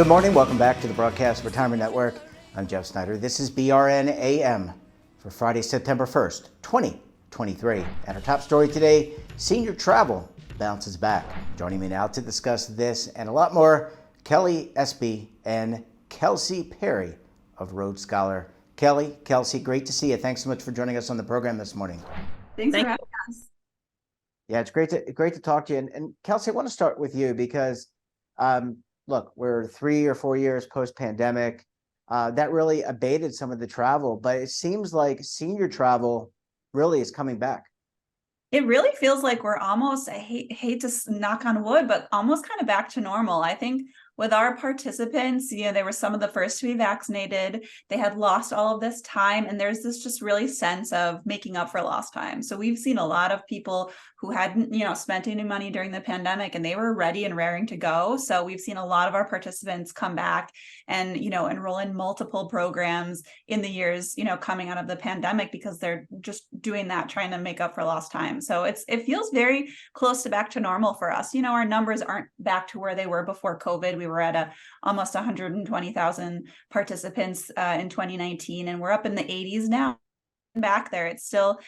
Good morning. Welcome back to the Broadcast Retirement Network. I'm Jeff Snyder. This is BRN AM for Friday, September 1st, 2023. And our top story today, senior travel bounces back. Joining me now to discuss this and a lot more, Kelly, Espy, and Kelsey Perri of Rhodes Scholar. Kelly, Kelsey, great to see you. Thanks so much for joining us on the program this morning. Thanks for having us. Yeah, it's great to talk to you. And Kelsey, I want to start with you because look, we're 3 or 4 years post-pandemic. That really abated some of the travel, but it seems like senior travel really is coming back. It really feels like we're almost, I hate to knock on wood, but almost kind of back to normal. I think with our participants, they were some of the first to be vaccinated. They had lost all of this time, and there's this just really sense of making up for lost time. So we've seen a lot of people who hadn't, spent any money during the pandemic, and they were ready and raring to go. So we've seen a lot of our participants come back and, enroll in multiple programs in the years, coming out of the pandemic, because they're just doing that, trying to make up for lost time. So it feels very close to back to normal for us. Our numbers aren't back to where they were before COVID. We were at almost 120,000 participants in 2019, and we're up in the 80s now. Back there, it's still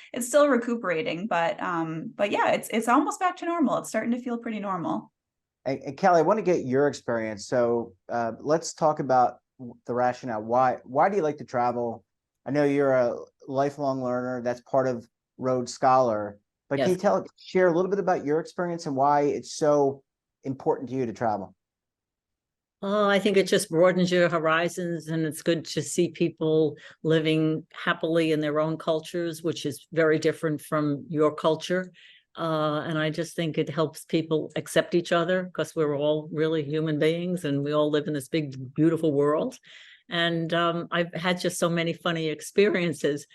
recuperating, but yeah, it's almost back to normal. It's starting to feel pretty normal. And Kelly, I want to get your experience. So let's talk about the rationale. Why do you like to travel? I know you're a lifelong learner. That's part of Rhodes Scholar. But Yes. Can you share a little bit about your experience and why it's so important to you to travel? Oh, I think it just broadens your horizons, and it's good to see people living happily in their own cultures, which is very different from your culture. And I just think it helps people accept each other, because we're all really human beings and we all live in this big, beautiful world. And I've had just so many funny experiences.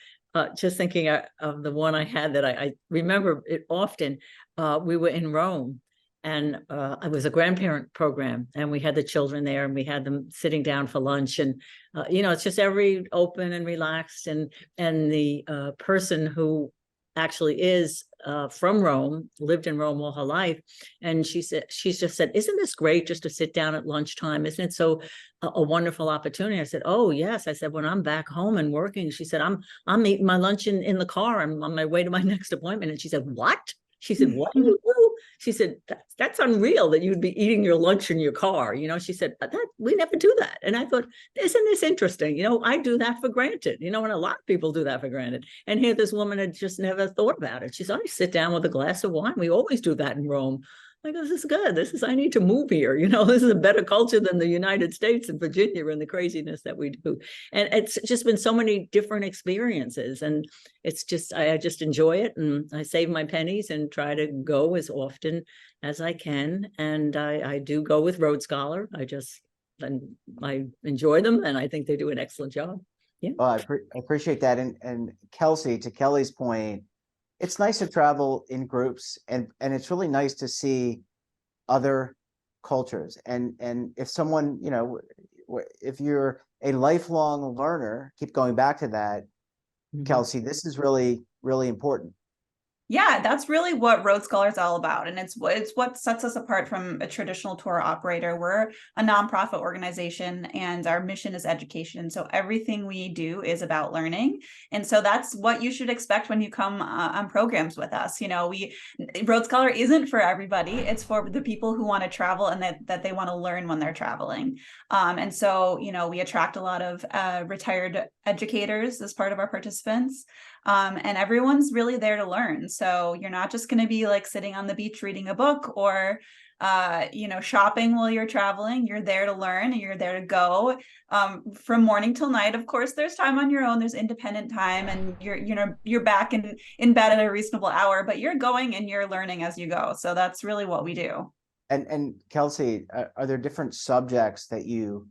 Just thinking of the one I had that I remember it often. We were in Rome. And it was a grandparent program, and we had the children there, and we had them sitting down for lunch. And it's just very open and relaxed. And the person who actually is from Rome, lived in Rome all her life, and she's just said, "Isn't this great just to sit down at lunchtime? Isn't it so a wonderful opportunity?" I said, "Oh yes." I said, "When I'm back home and working," she said, I'm eating my lunch in the car. I'm on my way to my next appointment." And she said, "What?" She said, "What do you do?" She said, that's unreal that you'd be eating your lunch in your car. She said, we never do that. And I thought, isn't this interesting? I do that for granted, and a lot of people do that for granted. And here this woman had just never thought about it. She said, "I sit down with a glass of wine. We always do that in Rome." I go, "This is good. I need to move here. This is a better culture than the United States and Virginia and the craziness that we do." And it's just been so many different experiences. And it's just, I just enjoy it. And I save my pennies and try to go as often as I can. And I do go with Rhodes Scholar. I enjoy them, and I think they do an excellent job. Yeah. Well, I appreciate that. And Kelsey, to Kelly's point, it's nice to travel in groups, and it's really nice to see other cultures. And if someone, if you're a lifelong learner, keep going back to that, Kelsey, this is really, really important. Yeah, that's really what Rhodes Scholar is all about. And it's what sets us apart from a traditional tour operator. We're a nonprofit organization, and our mission is education. So everything we do is about learning. And so that's what you should expect when you come on programs with us. Rhodes Scholar isn't for everybody. It's for the people who want to travel and that they want to learn when they're traveling. And so, we attract a lot of retired educators as part of our participants. And everyone's really there to learn. So you're not just going to be like sitting on the beach reading a book or, shopping while you're traveling. You're there to learn, and you're there to go from morning till night. Of course, there's time on your own. There's independent time, and you're back in bed at a reasonable hour, but you're going and you're learning as you go. So that's really what we do. And Kelsey, are there different subjects that you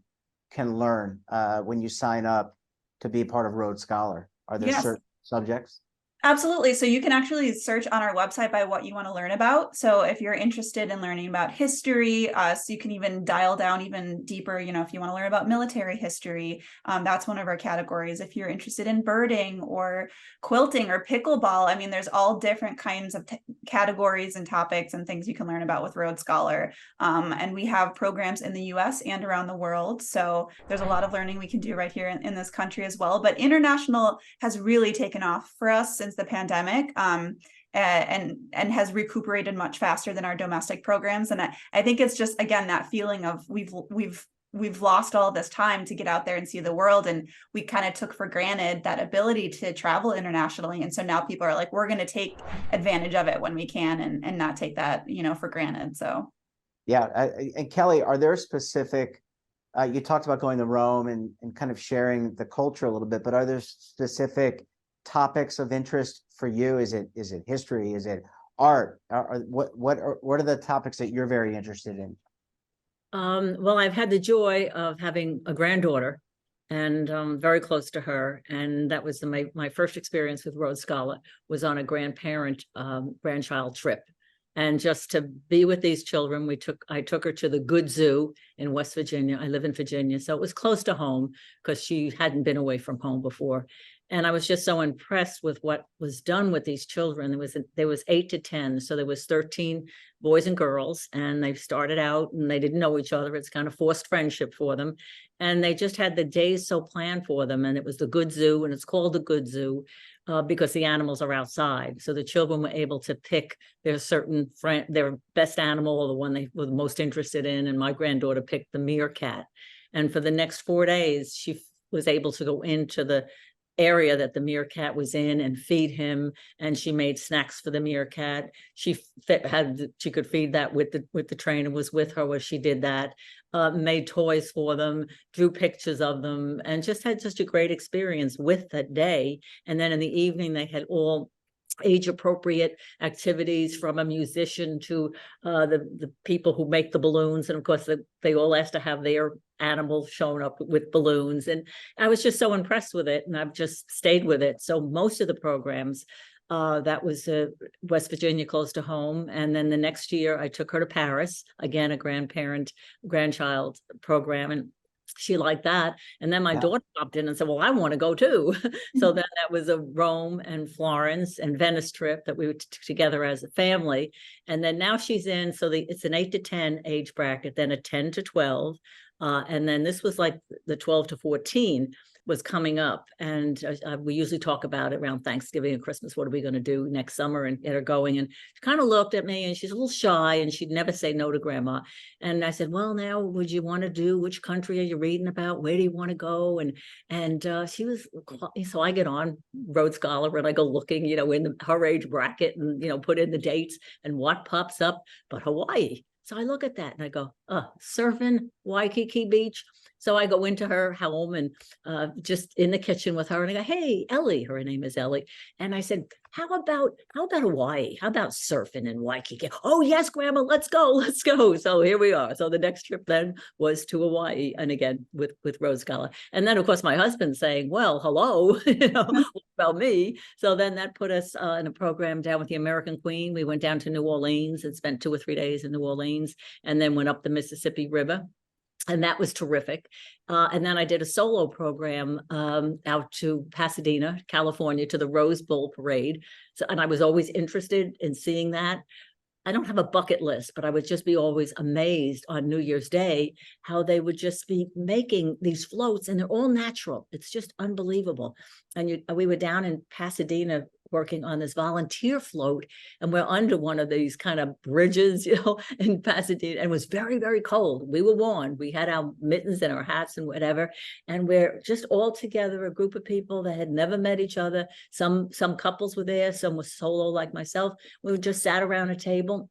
can learn when you sign up to be part of Rhodes Scholar? Are there Yes. certain subjects? Absolutely. So you can actually search on our website by what you want to learn about. So if you're interested in learning about history, so you can even dial down even deeper, if you want to learn about military history, that's one of our categories. If you're interested in birding or quilting or pickleball, I mean, there's all different kinds of categories and topics and things you can learn about with Rhodes Scholar. And we have programs in the US and around the world. So there's a lot of learning we can do right here in this country as well. But international has really taken off for us since the pandemic, and has recuperated much faster than our domestic programs. And I think it's just, again, that feeling of we've lost all this time to get out there and see the world, and we kind of took for granted that ability to travel internationally. And so now people are like, we're going to take advantage of it when we can, and not take that for granted. So Yeah, and Kelly, are there specific, you talked about going to Rome and kind of sharing the culture a little bit, but are there specific topics of interest for you? Is it history? Is it art? What are the topics that you're very interested in? Well, I've had the joy of having a granddaughter, and very close to her. And that was my first experience with Rhodes Scholar, was on a grandchild trip. And just to be with these children, I took her to the Good Zoo in West Virginia. I live in Virginia, so it was close to home because she hadn't been away from home before. And I was just so impressed with what was done with these children. There was 8 to 10, so there was 13 boys and girls, and they started out and they didn't know each other. It's kind of forced friendship for them, and they just had the days so planned for them. And it was the Good Zoo, and it's called the Good Zoo because the animals are outside. So the children were able to pick their certain friend, their best animal, or the one they were most interested in. And my granddaughter picked the meerkat, and for the next 4 days, she was able to go into the area that the meerkat was in and feed him, and she made snacks for the meerkat. She could feed that with the trainer was with her where she did that, made toys for them, drew pictures of them, and just had such a great experience with that day. And then in the evening they had all age appropriate activities, from a musician to the people who make the balloons. And of course they all asked to have their animals shown up with balloons. And I was just so impressed with it, and I've just stayed with it. So most of the programs, that was West Virginia, close to home. And then the next year I took her to Paris, again, a grandchild program. And she liked that. And then my daughter popped in and said, well, I want to go too. So then that was a Rome and Florence and Venice trip that we were together as a family. And then now she's in, so it's an 8 to 10 age bracket, then a 10 to 12. And then this was like the 12 to 14 was coming up. And we usually talk about it around Thanksgiving and Christmas. What are we going to do next summer and get her going? And she kind of looked at me, and she's a little shy, and she'd never say no to grandma. And I said, well, now, would you want to do, which country are you reading about? Where do you want to go? And she was, so I get on Rhodes Scholar and I go looking, in her age bracket, and, put in the dates, and what pops up but Hawaii. So I look at that and I go, surfing, Waikiki Beach. So I go into her home and just in the kitchen with her, and I go, hey, Ellie, her name is Ellie. And I said, how about Hawaii? How about surfing in Waikiki? Oh, yes, Grandma, let's go. So here we are. So the next trip then was to Hawaii, and again, with Rhodes Scholar. And then, of course, my husband saying, well, hello, what about me? So then that put us in a program down with the American Queen. We went down to New Orleans and spent 2 or 3 days in New Orleans, and then went up the Mississippi River. And that was terrific. And then I did a solo program out to Pasadena, California, to the Rose Bowl parade. So, and I was always interested in seeing that. I don't have a bucket list, but I would just be always amazed on New Year's Day how they would just be making these floats, and they're all natural. It's just unbelievable. And we were down in Pasadena working on this volunteer float, and we're under one of these kind of bridges, in Pasadena, and it was very, very cold. We were warned. We had our mittens and our hats and whatever, and we're just all together, a group of people that had never met each other. Some couples were there, some were solo like myself. We just sat around a table,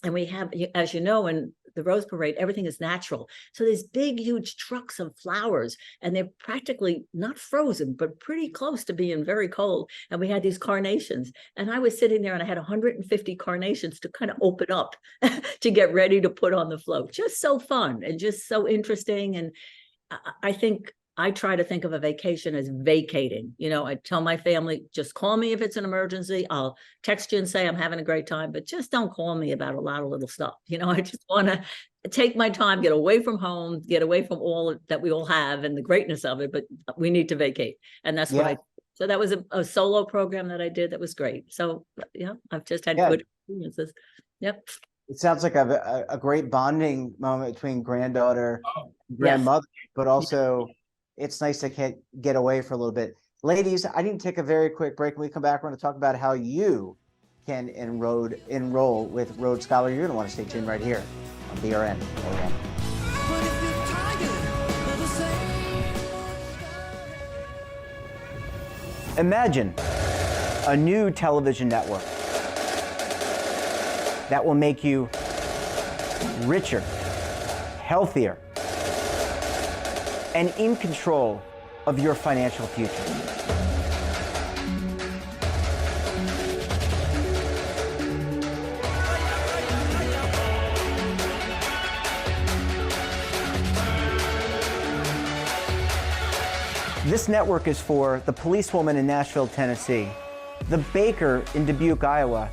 and we have, as you know, in the Rose Parade, everything is natural. So there's big, huge trucks of flowers, and they're practically not frozen, but pretty close to being very cold. And we had these carnations, and I was sitting there, and I had 150 carnations to kind of open up to get ready to put on the float. Just so fun and just so interesting. And I think I try to think of a vacation as vacating. You know, I tell my family, just call me if it's an emergency. I'll text you and say I'm having a great time, but just don't call me about a lot of little stuff. You know, I just want to take my time, get away from home, get away from all that we all have and the greatness of it, but we need to vacate. And that's what so that was a solo program that I did that was great. So, yeah, I've just had good experiences. Yep. It sounds like a great bonding moment between granddaughter and grandmother, but also it's nice to get away for a little bit. Ladies, I need to take a very quick break. When we come back, we're going to talk about how you can enroll with Rhodes Scholar. You're going to want to stay tuned right here on BRN AM. Imagine a new television network that will make you richer, healthier, and in control of your financial future. This network is for the policewoman in Nashville, Tennessee, the baker in Dubuque, Iowa,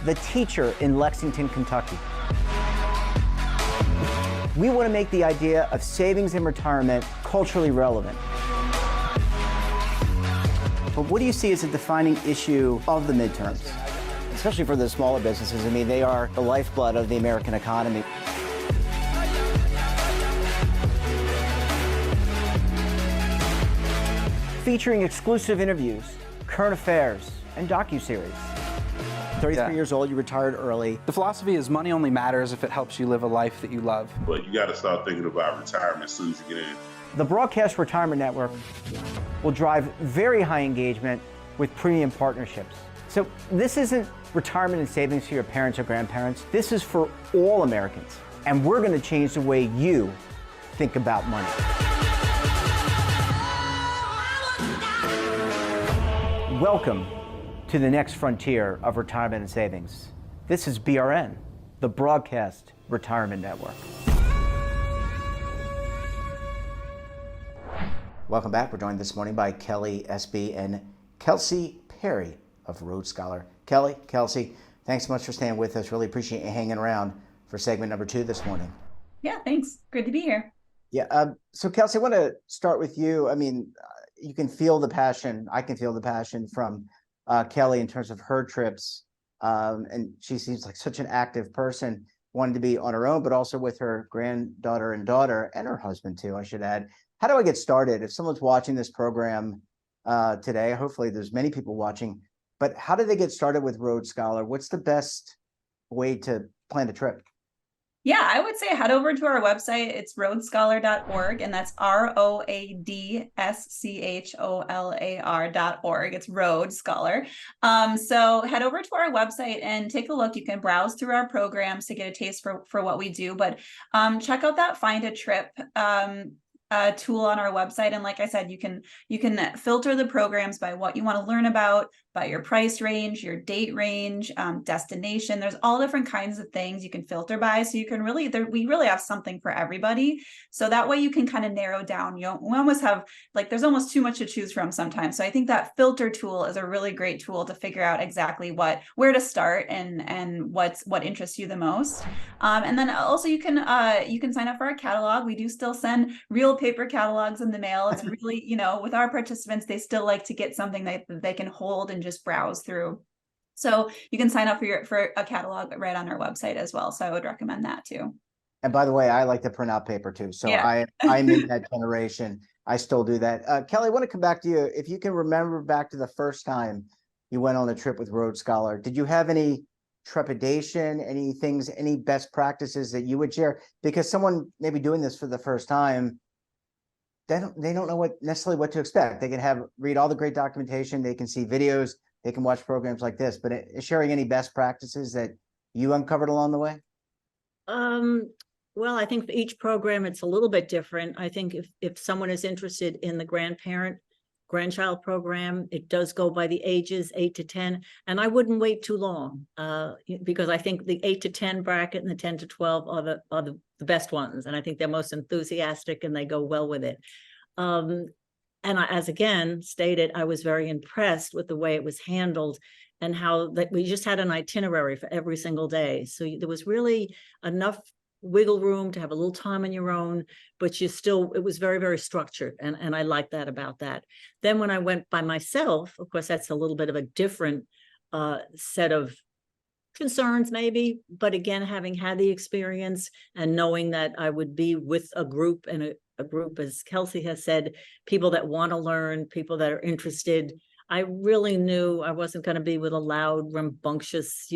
the teacher in Lexington, Kentucky. We want to make the idea of savings and retirement culturally relevant. But what do you see as a defining issue of the midterms, especially for the smaller businesses? I mean, they are the lifeblood of the American economy. Featuring exclusive interviews, current affairs, and docuseries. 33 years old, you retired early. The philosophy is money only matters if it helps you live a life that you love. But you got to start thinking about retirement as soon as you get in. The Broadcast Retirement Network will drive very high engagement with premium partnerships. So this isn't retirement and savings for your parents or grandparents. This is for all Americans. And we're going to change the way you think about money. Welcome to the next frontier of retirement and savings. This is BRN, the Broadcast Retirement Network. Welcome back. We're joined this morning by Kelly, Espy, and Kelsey Perri of Rhodes Scholar. Kelly, Kelsey, thanks so much for staying with us. Really appreciate you hanging around for segment number 2 this morning. Yeah, thanks. Good to be here. Yeah. So Kelsey, I want to start with you. I mean, you can feel the passion. I can feel the passion from Kelly in terms of her trips. And she seems like such an active person, wanted to be on her own, but also with her granddaughter and daughter and her husband too, I should add. How do I get started? If someone's watching this program today, hopefully there's many people watching, but how do they get started with Rhodes Scholar? What's the best way to plan a trip? Yeah, I would say head over to our website. It's rhodescholar.org, and that's ROADSCHOLAR.org. It's Rhodes Scholar. So head over to our website and take a look. You can browse through our programs to get a taste for what we do, but check out that Find a Trip tool on our website. And like I said, you can filter the programs by what you want to learn about, by your price range, your date range, destination. There's all different kinds of things you can filter by. So you can we really have something for everybody. So that way you can kind of narrow down. We almost have there's almost too much to choose from sometimes. So I think that filter tool is a really great tool to figure out exactly where to start and what interests you the most. And then also you can sign up for our catalog. We do still send real paper catalogs in the mail. It's really, with our participants, they still like to get something that they can hold and just browse through. So you can sign up for a catalog right on our website as well. So I would recommend that too. And by the way, I like to print out paper too. So yeah. I'm in that generation. I still do that. Kelly, I want to come back to you. If you can remember back to the first time you went on a trip with Rhodes Scholar, did you have any trepidation, any best practices that you would share? Because someone maybe doing this for the first time, they don't know necessarily what to expect. They can read all the great documentation, they can see videos, they can watch programs like this, but sharing any best practices that you uncovered along the way? Well, I think for each program, it's a little bit different. I think if someone is interested in the grandchild program, it does go by the ages 8 to 10, and I wouldn't wait too long because I think the 8 to 10 bracket and the 10 to 12 are the best ones, and I think they're most enthusiastic and they go well with it. And as again stated, I was very impressed with the way it was handled and how that we just had an itinerary for every single day. So there was really enough wiggle room to have a little time on your own, but it was very, very structured. And I like that about that. Then when I went by myself, of course, that's a little bit of a different set of concerns maybe, but again, having had the experience and knowing that I would be with a group, and a group, as Kelsey has said, people that want to learn, people that are interested. I really knew I wasn't going to be with a loud, rambunctious,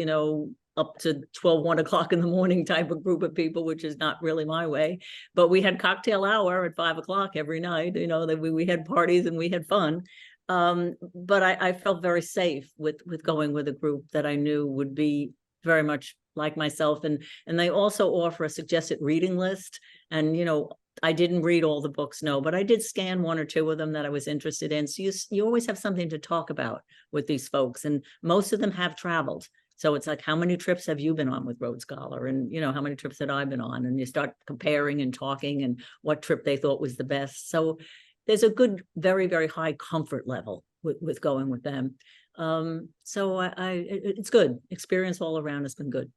up to 12, 1 o'clock in the morning type of group of people, which is not really my way. But we had cocktail hour at 5 o'clock every night, that we had parties and we had fun. But I felt very safe with going with a group that I knew would be very much like myself. And they also offer a suggested reading list. And, I didn't read all the books, no, but I did scan 1 or 2 of them that I was interested in. So you always have something to talk about with these folks. And most of them have traveled. So it's like, how many trips have you been on with Road Scholar? And, how many trips had I been on? And you start comparing and talking and what trip they thought was the best. So there's a good, very, very high comfort level with going with them. So it's good. Experience all around has been good.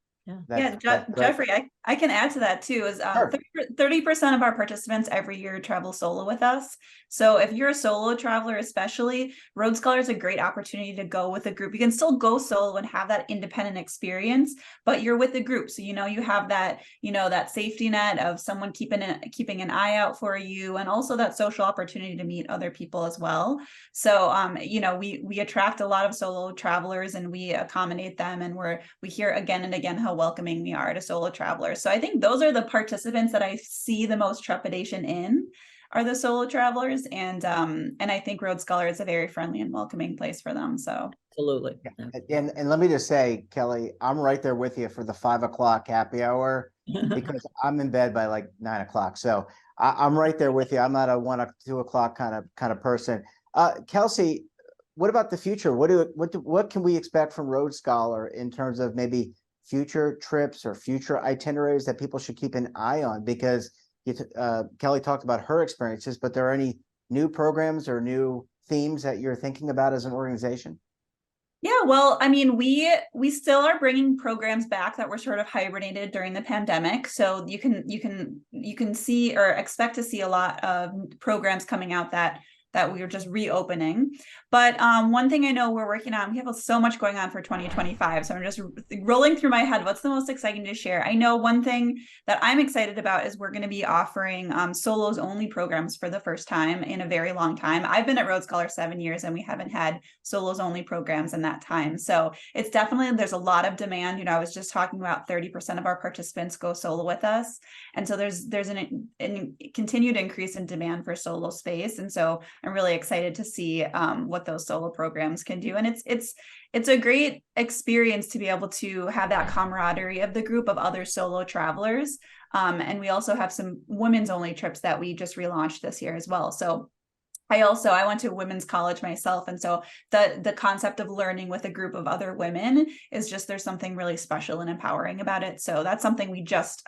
Yeah. Jeffrey, I can add to that too. Is 30% of our participants every year travel solo with us. So if you're a solo traveler, especially, Road Scholar is a great opportunity to go with a group. You can still go solo and have that independent experience, but you're with the group. So, you have that, that safety net of someone keeping an eye out for you, and also that social opportunity to meet other people as well. So, we attract a lot of solo travelers and we accommodate them, and we hear again and again how welcoming we are to solo travelers. So I think those are the participants that I see the most trepidation in, are the solo travelers. And I think Road Scholar is a very friendly and welcoming place for them. So absolutely. Yeah. And let me just say, Kelly, I'm right there with you for the 5 o'clock happy hour, because I'm in bed by like 9 o'clock. So I'm right there with you. I'm not a 1 or 2 o'clock kind of person. Kelsey, what about the future? What can we expect from Road Scholar in terms of maybe future trips or future itineraries that people should keep an eye on? Because Kelly talked about her experiences, but there are any new programs or new themes that you're thinking about as an organization? Yeah, well, I mean, we still are bringing programs back that were sort of hibernated during the pandemic. So you can see or expect to see a lot of programs coming out that we are just reopening. But one thing I know we're working on, we have so much going on for 2025. So I'm just rolling through my head, what's the most exciting to share? I know one thing that I'm excited about is we're going to be offering solos only programs for the first time in a very long time. I've been at Road Scholar 7 years and we haven't had solos only programs in that time. So it's definitely, there's a lot of demand. I was just talking about 30% of our participants go solo with us. And so there's an continued increase in demand for solo space. And so I'm really excited to see what those solo programs can do. And it's a great experience to be able to have that camaraderie of the group of other solo travelers. And we also have some women's only trips that we just relaunched this year as well. So I went to women's college myself. And so the concept of learning with a group of other women is just, there's something really special and empowering about it. So that's something we just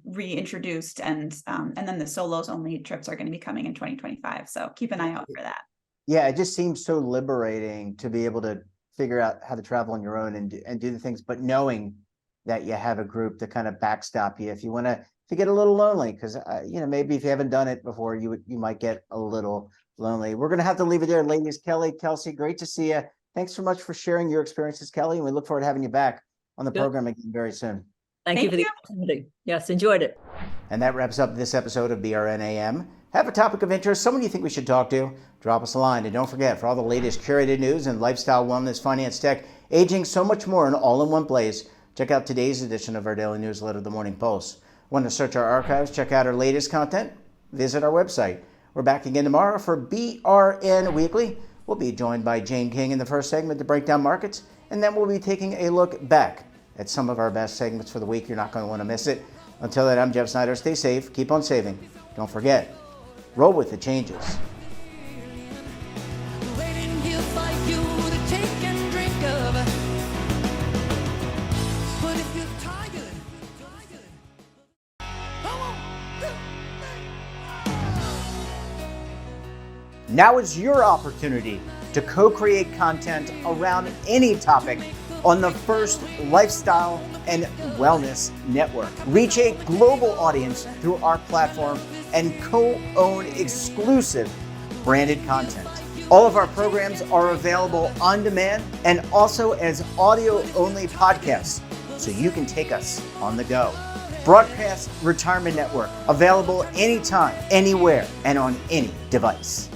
reintroduced. And then the solos only trips are going to be coming in 2025. So keep an eye out for that. Yeah, it just seems so liberating to be able to figure out how to travel on your own and do the things, but knowing that you have a group to kind of backstop you if you want to get a little lonely, because maybe if you haven't done it before, you might get a little lonely. We're going to have to leave it there, ladies. Kelly, Kelsey, great to see you. Thanks so much for sharing your experiences, Kelly, and we look forward to having you back on the program again very soon. Thank you for the opportunity. Yes, enjoyed it. And that wraps up this episode of BRNAM. Have a topic of interest, someone you think we should talk to, drop us a line. And don't forget, for all the latest curated news and lifestyle, wellness, finance, tech, aging, so much more, and all in one place, check out today's edition of our daily newsletter, The Morning Pulse. Want to search our archives, check out our latest content? Visit our website. We're back again tomorrow for BRN Weekly. We'll be joined by Jane King in the first segment to break down markets, and then we'll be taking a look back at some of our best segments for the week. You're not going to want to miss it. Until then, I'm Jeff Snyder. Stay safe. Keep on saving. Don't forget, roll with the changes. Now is your opportunity to co-create content around any topic on the first lifestyle and wellness network. Reach a global audience through our platform and co-own exclusive branded content. All of our programs are available on demand and also as audio-only podcasts, so you can take us on the go. Broadcast Retirement Network, available anytime, anywhere, and on any device.